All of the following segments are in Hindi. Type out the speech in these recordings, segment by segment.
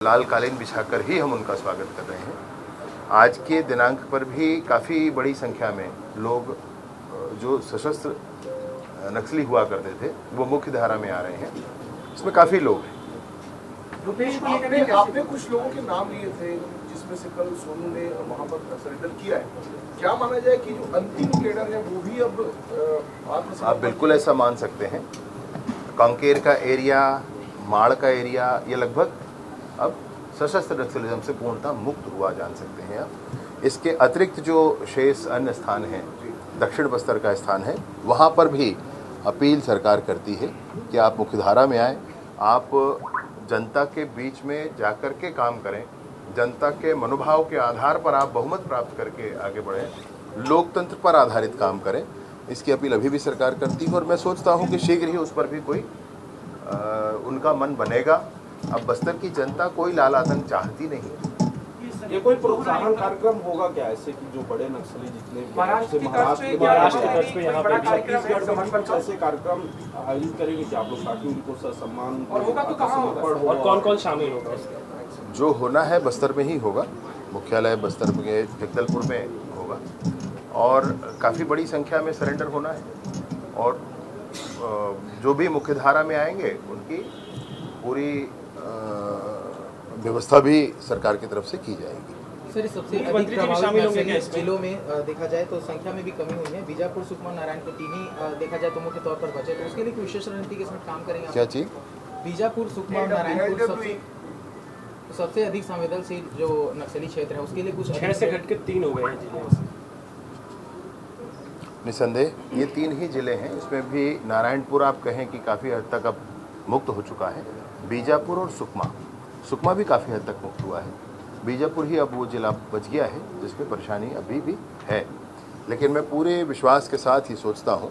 लाल कालीन बिछाकर ही हम उनका स्वागत कर रहे हैं। आज के दिनांक पर भी काफ़ी बड़ी संख्या में लोग जो सशस्त्र नक्सली हुआ करते थे वो मुख्य धारा में आ रहे हैं। इसमें काफ़ी लोग हैं। रुपेश को लेकर आपने कुछ लोगों के नाम लिए थे जिसमें से कल सोनू ने वहां पर सरेंडर किया है। क्या माना जाए कि जो अंतिम कैडर है वो भी अब आप बिल्कुल ऐसा मान सकते हैं। कांकेर का एरिया, माड़ का एरिया, ये लगभग अब सशस्त्र नक्सलिज्म से पूर्णतः मुक्त हुआ जान सकते हैं आप। इसके अतिरिक्त जो शेष अन्य स्थान हैं, दक्षिण बस्तर का स्थान है, वहाँ पर भी अपील सरकार करती है कि आप मुख्यधारा में आएँ, आप जनता के बीच में जाकर के काम करें, जनता के मनोभाव के आधार पर आप बहुमत प्राप्त करके आगे बढ़ें, लोकतंत्र पर आधारित काम करें। इसकी अपील अभी भी सरकार करती है और मैं सोचता हूँ कि शीघ्र ही उस पर भी कोई उनका मन बनेगा। अब बस्तर की जनता कोई लाल आतंक चाहती नहीं। ये कोई प्रोत्साहन कार्यक्रम होगा क्या ऐसे कि जो बड़े नक्सली जितने महाराष्ट्र की तर्ज पे यहाँ पे छत्तीसगढ़ ऐसे कार्यक्रम आयोजित करेंगे कि आप लोग ताकि उनको सम्मान और होगा तो कहाँ होगा और कौन कौन शामिल होगा इसमें? जो होना है बस्तर में ही होगा। मुख्यालय बस्तर के जगदलपुर में होगा और काफ़ी बड़ी संख्या में सरेंडर होना है और जो भी मुख्यधारा में आएंगे उनकी पूरी व्यवस्था भी सरकार की तरफ से की जाएगी। सर, सबसे अधिक प्रभावित जिलों में देखा जाए तो संख्या में भी कमी हुई है। बीजापुर, सुकमा, नारायणपुर तीन ही देखा जाए तो मुख्य तौर पर बचे, तो उसके लिए विशेष रणनीति के साथ काम करेंगे। क्या चीज? बीजापुर, सुकमा, नारायणपुर सबसे अधिक संवेदनशील जो नक्सली क्षेत्र है, उसके लिए कुछ 6 से घट के 3 हो गए हैं जिले। निसंदेह ये 3 ही जिले हैं। इसमें भी नारायणपुर आप कहें कि काफ़ी हद तक अब मुक्त हो चुका है। बीजापुर और सुकमा भी काफ़ी हद तक मुक्त हुआ है। बीजापुर ही अब वो जिला बच गया है जिसमें परेशानी अभी भी है, लेकिन मैं पूरे विश्वास के साथ ही सोचता हूँ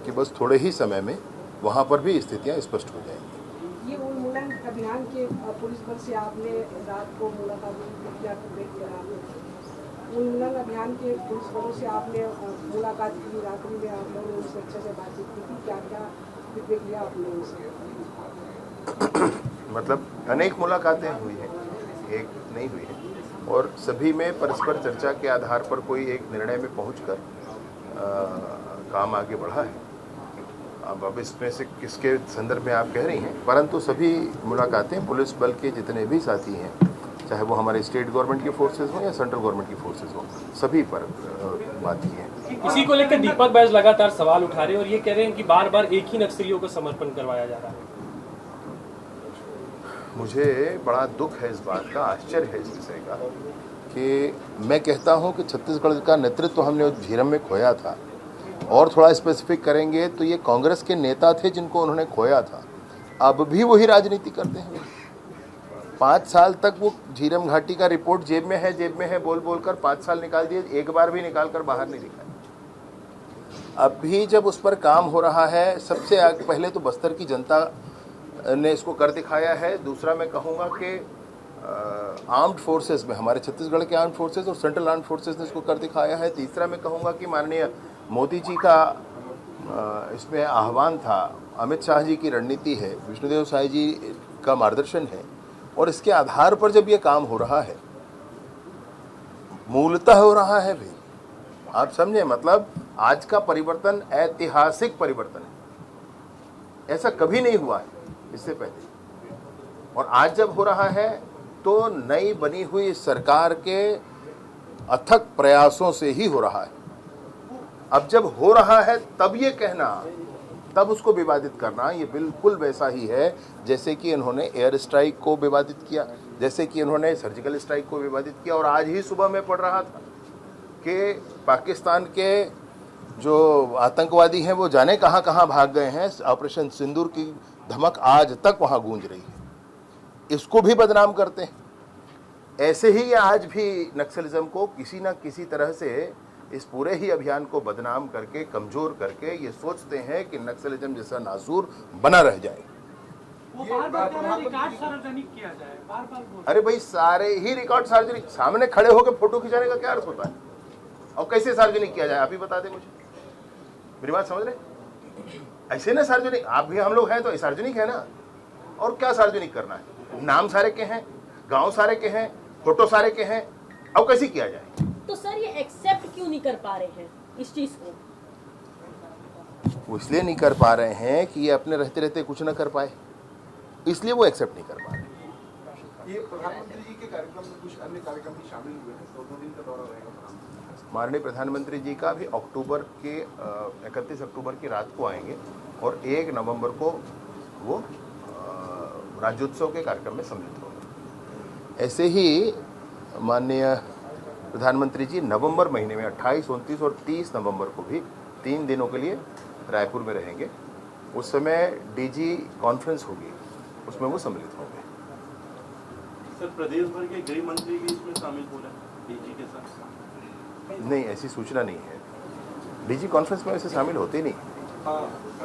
कि बस थोड़े ही समय में वहाँ पर भी स्थितियाँ स्पष्ट हो जाएंगी। ये उन्मूलन अभियान के पुलिस बल से आपने रात को मुलाकात किया, उन्मूलन अभियान के पुलिस बलों से आपने मुलाकात की, रात्रि में आप लोगों ने उनसे अच्छे से बातचीत की थी, क्या क्या फीडबैक लिया आपने उनसे? मतलब अनेक मुलाकातें हुई हैं, एक नहीं हुई है और सभी में परस्पर चर्चा के आधार पर कोई एक निर्णय में पहुंचकर काम आगे बढ़ा है। अब इसमें से किसके संदर्भ में आप कह रही हैं, परंतु सभी मुलाकातें पुलिस बल के जितने भी साथी हैं, चाहे वो हमारे स्टेट गवर्नमेंट के फोर्सेज हों या सेंट्रल गवर्नमेंट की फोर्सेज हों, सभी पर बात की है। इसी को लेकर दीपक बैज लगातार सवाल उठा रहे हैं और ये कह रहे हैं कि बार बार एक ही नक्सलियों को समर्पण करवाया जा रहा है। मुझे बड़ा दुख है इस बात का, आश्चर्य है इस विषय का कि मैं कहता हूं कि छत्तीसगढ़ का नेतृत्व हमने उस झीरम में खोया था। और थोड़ा स्पेसिफिक करेंगे तो ये कांग्रेस के नेता थे जिनको उन्होंने खोया था, अब भी वही राजनीति करते हैं। 5 साल तक वो झीरम घाटी का रिपोर्ट जेब में है बोल बोल कर 5 साल निकाल दिए, एक बार भी निकाल कर बाहर नहीं दिखाया। अब भी जब उस पर काम हो रहा है, सबसे पहले तो बस्तर की जनता ने इसको कर दिखाया है। दूसरा मैं कहूँगा कि आर्म्ड फोर्सेस में हमारे छत्तीसगढ़ के आर्म्ड फोर्सेस और सेंट्रल आर्म्ड फोर्सेस ने इसको कर दिखाया है। तीसरा मैं कहूँगा कि माननीय मोदी जी का इसमें आह्वान था, अमित शाह जी की रणनीति है, विष्णुदेव साय जी का मार्गदर्शन है और इसके आधार पर जब ये काम हो रहा है, मूलतः हो रहा है भी, आप समझे, मतलब आज का परिवर्तन ऐतिहासिक परिवर्तन है, ऐसा कभी नहीं हुआ है इससे पहले। और आज जब हो रहा है तो नई बनी हुई सरकार के अथक प्रयासों से ही हो रहा है। अब जब हो रहा है तब ये कहना, तब उसको विवादित करना, ये बिल्कुल वैसा ही है जैसे कि इन्होंने एयर स्ट्राइक को विवादित किया, जैसे कि इन्होंने सर्जिकल स्ट्राइक को विवादित किया। और आज ही सुबह में पढ़ रहा था कि पाकिस्तान के जो आतंकवादी हैं वो जाने कहाँ कहाँ भाग गए हैं। ऑपरेशन सिंदूर की धमक आज तक वहाँ गूंज रही है, इसको भी बदनाम करते हैं। ऐसे ही आज भी नक्सलिज्म को किसी न किसी तरह से इस पूरे ही अभियान को बदनाम करके, कमजोर करके ये सोचते हैं कि नक्सलिज्म जैसा नासूर बना रह जाए। वो बार-बार रिकॉर्ड सार्वजनिक किया जाए, बार-बार। अरे भाई, सारे ही रिकॉर्ड सार्वजनिक, सामने खड़े होकर फोटो खिंचाने का क्या अर्थ होता है? और कैसे सार्वजनिक किया जाए आप ही बता दें मुझे, मेरी बात समझ रहे? ऐसे ना सार्वजनिक, आप भी हम लोग हैं तो सार्वजनिक है ना। और क्या सार्वजनिक करना है? नाम सारे के हैं, गांव सारे के हैं, फोटो सारे के हैं, अब कैसे किया जाए? तो सर ये एक्सेप्ट क्यों नहीं कर पा रहे हैं इस चीज को? वो इसलिए नहीं कर पा रहे हैं कि ये अपने रहते रहते कुछ ना कर पाए, इसलिए वो एक्सेप्ट नहीं कर पा रहे। ये प्रधानमंत्री जी के कार्यक्रम में कुछ अन्य कार्यक्रम भी शामिल हुए हैं, तो 2 दिन का दौरा रहेगा माननीय प्रधानमंत्री जी का भी 31 अक्टूबर की रात को आएंगे और 1 नवंबर को वो राज्योत्सव के कार्यक्रम में सम्मिलित होंगे। ऐसे ही माननीय प्रधानमंत्री जी नवंबर महीने में 28, 29 और 30 नवंबर को भी 3 दिनों के लिए रायपुर में रहेंगे। उस समय डीजी कॉन्फ्रेंस होगी, उसमें वो सम्मिलित होंगे। सर, प्रदेश भर के गृह मंत्री भी इसमें शामिल हो रहे हैं डीजी के साथ? नहीं, ऐसी सूचना नहीं है। डीजी कॉन्फ्रेंस में वैसे शामिल होते ही नहीं।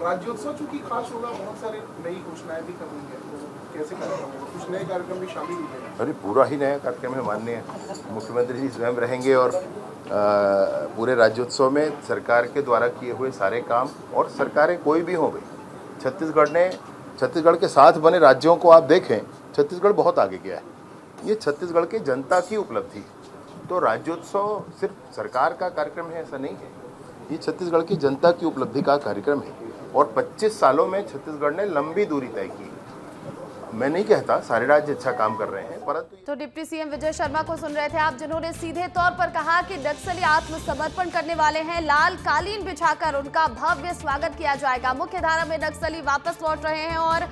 राज्योत्सव चूंकि खास होगा, बहुत सारे नई घोषणाएं भी करनी है, तो कैसे कार्यक्रम होगा? कुछ नए कार्यक्रम भी शामिल हुए हैं। अरे पूरा ही नया कार्यक्रम है। माननीय मुख्यमंत्री जी स्वयं रहेंगे और पूरे राज्योत्सव में सरकार के द्वारा किए हुए सारे काम, और सरकारें कोई भी हो गई, छत्तीसगढ़ के साथ बने राज्यों को आप देखें, छत्तीसगढ़ बहुत आगे गया है। ये छत्तीसगढ़ की जनता की उपलब्धि। तो राज्योत्सव सिर्फ सरकार का कार्यक्रम है ऐसा नहीं है, ये छत्तीसगढ़ की जनता की उपलब्धि का कार्यक्रम है। और 25 सालों में छत्तीसगढ़ ने लंबी दूरी तय की। मैं नहीं कहता सारे राज्य अच्छा काम कर रहे हैं, परंतु तो डिप्टी सीएम विजय शर्मा को सुन रहे थे आप, जिन्होंने सीधे तौर पर कहा कि नक्सली आत्मसमर्पण करने वाले हैं, लाल कालीन बिछाकर उनका भव्य स्वागत किया जाएगा। मुख्य धारा में नक्सली वापस लौट रहे हैं और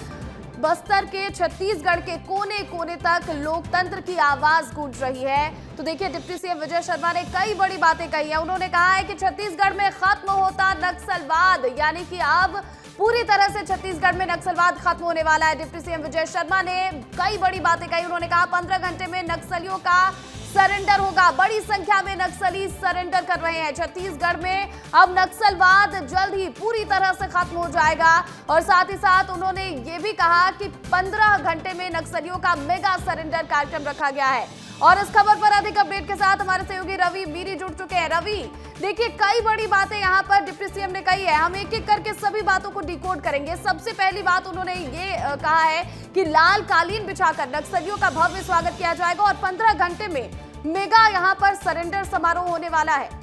बस्तर के, छत्तीसगढ़ के कोने कोने तक लोकतंत्र की आवाज गूंज रही है। तो देखिए, डिप्टी सीएम विजय शर्मा ने कई बड़ी बातें कही है। उन्होंने कहा है कि छत्तीसगढ़ में खत्म होता नक्सलवाद, यानी कि अब पूरी तरह से छत्तीसगढ़ में नक्सलवाद खत्म होने वाला है। डिप्टी सीएम विजय शर्मा ने कई बड़ी बातें कही। उन्होंने कहा 15 घंटे में नक्सलियों का सरेंडर होगा। बड़ी संख्या में नक्सली सरेंडर कर रहे हैं। छत्तीसगढ़ में अब नक्सलवाद जल्द ही पूरी तरह से खत्म हो जाएगा। और साथ ही साथ उन्होंने ये भी कहा कि 15 घंटे में नक्सलियों का मेगा सरेंडर कार्यक्रम रखा गया है। और इस खबर पर अधिक अपडेट के साथ हमारे सहयोगी रवि मीरी जुड़ चुके हैं। रवि, देखिए कई बड़ी बातें यहाँ पर डिप्टी सीएम ने कही है, हम एक एक करके सभी बातों को डिकोड करेंगे। सबसे पहली बात उन्होंने ये कहा है कि लाल कालीन बिछाकर नक्सलियों का भव्य स्वागत किया जाएगा और 15 घंटे में मेगा यहाँ पर सरेंडर समारोह होने वाला है।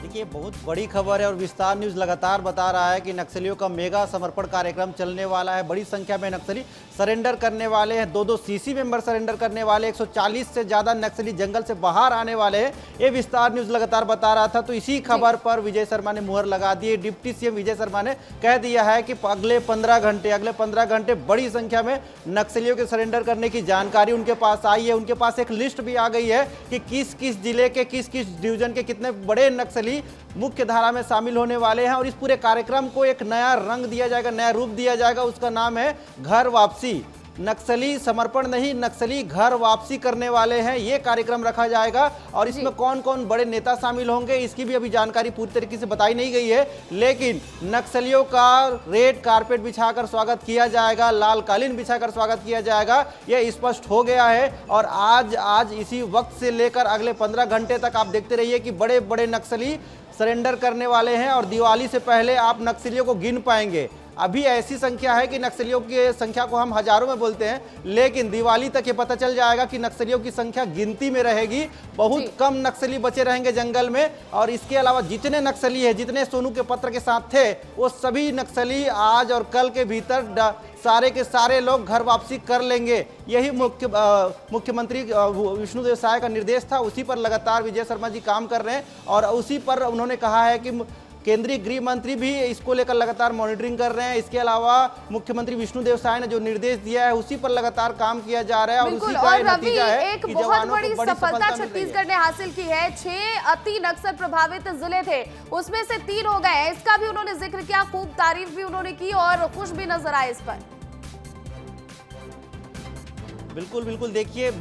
देखिए, बहुत बड़ी खबर है और विस्तार न्यूज लगातार बता रहा है कि नक्सलियों का मेगा समर्पण कार्यक्रम चलने वाला है। बड़ी संख्या में नक्सली सरेंडर करने वाले हैं, 2-2 सीसी मेंबर सरेंडर करने वाले, 140 से ज्यादा नक्सली जंगल से बाहर आने वाले हैं। ये विस्तार न्यूज लगातार बता रहा था। तो इसी खबर पर विजय शर्मा ने मुहर लगा दी है। डिप्टी सीएम विजय शर्मा ने कह दिया है कि अगले 15 घंटे बड़ी संख्या में नक्सलियों के सरेंडर करने की जानकारी उनके पास आई है। उनके पास एक लिस्ट भी आ गई है कि किस किस जिले के, किस किस डिवीजन के कितने बड़े नक्सली मुख्य धारा में शामिल होने वाले हैं। और इस पूरे कार्यक्रम को एक नया रंग दिया जाएगा, नया रूप दिया जाएगा। उसका नाम है घर वापसी। नक्सली समर्पण नहीं, नक्सली घर वापसी करने वाले हैं, ये कार्यक्रम रखा जाएगा। और इसमें कौन कौन बड़े नेता शामिल होंगे इसकी भी अभी जानकारी पूरी तरीके से बताई नहीं गई है। लेकिन नक्सलियों का रेड कारपेट बिछाकर स्वागत किया जाएगा, लाल कालीन बिछाकर स्वागत किया जाएगा, यह स्पष्ट हो गया है। और आज इसी वक्त से लेकर अगले 15 घंटे तक आप देखते रहिए कि बड़े बड़े नक्सली सरेंडर करने वाले हैं। और दिवाली से पहले आप नक्सलियों को गिन पाएंगे। अभी ऐसी संख्या है कि नक्सलियों की संख्या को हम हजारों में बोलते हैं, लेकिन दिवाली तक ये पता चल जाएगा कि नक्सलियों की संख्या गिनती में रहेगी। बहुत कम नक्सली बचे रहेंगे जंगल में। और इसके अलावा जितने नक्सली है, जितने सोनू के पत्र के साथ थे, वो सभी नक्सली आज और कल के भीतर सारे के सारे लोग घर वापसी कर लेंगे। यही मुख्यमंत्री विष्णुदेव साय का निर्देश था। उसी पर लगातार विजय शर्मा जी काम कर रहे हैं। और उसी पर उन्होंने कहा है कि केंद्रीय गृह मंत्री भी इसको लेकर लगातार मॉनिटरिंग कर रहे हैं। इसके अलावा मुख्यमंत्री विष्णुदेव साय ने जो निर्देश दिया है उसी पर लगातार काम किया जा रहा है। और उसी का नतीजा है एक बहुत बड़ी सफलता छत्तीसगढ़ ने हासिल की है। 6 अति नक्सल प्रभावित जिले थे, उसमें से 3 हो गए। इसका भी उन्होंने जिक्र किया, खूब तारीफ भी उन्होंने की और खुश भी नजर आए इस पर। बिल्कुल देखिए,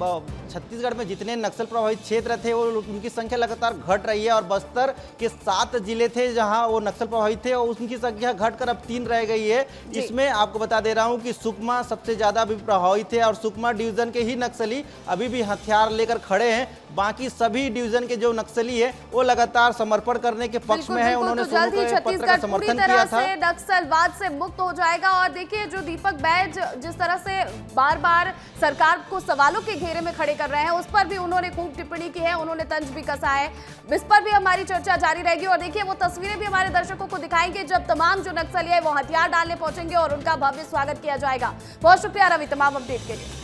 छत्तीसगढ़ में जितने नक्सल प्रभावित क्षेत्र थे वो उनकी संख्या लगातार घट रही है और बस्तर के 7 जिले थे जहां वो नक्सल प्रभावित थे और उनकी संख्या घटकर अब 3 रह गई है। इसमें आपको बता दे रहा हूं कि सुकमा सबसे ज्यादा भी प्रभावित है और सुकमा डिवीजन के ही नक्सली अभी भी हथियार लेकर खड़े हैं। बाकी सभी डिवीजन के जो नक्सली है वो लगातार समर्पण करने के पक्ष में है। उन्होंने जल्द ही छत्तीसगढ़ पूरी तरह से नक्सलवाद से मुक्त हो जाएगा। और देखिए जो दीपक बैज जिस तरह से बार बार सरकार को सवालों के घेरे में खड़े कर रहे हैं, उस पर भी उन्होंने खूब टिप्पणी की है, उन्होंने तंज भी कसा है। इस पर भी हमारी चर्चा जारी रहेगी और देखिए वो तस्वीरें भी हमारे दर्शकों को दिखाएंगे जब तमाम जो नक्सली है वो हथियार डालने पहुंचेंगे और उनका भव्य स्वागत किया जाएगा। बहुत शुक्रिया रवि तमाम अपडेट के लिए।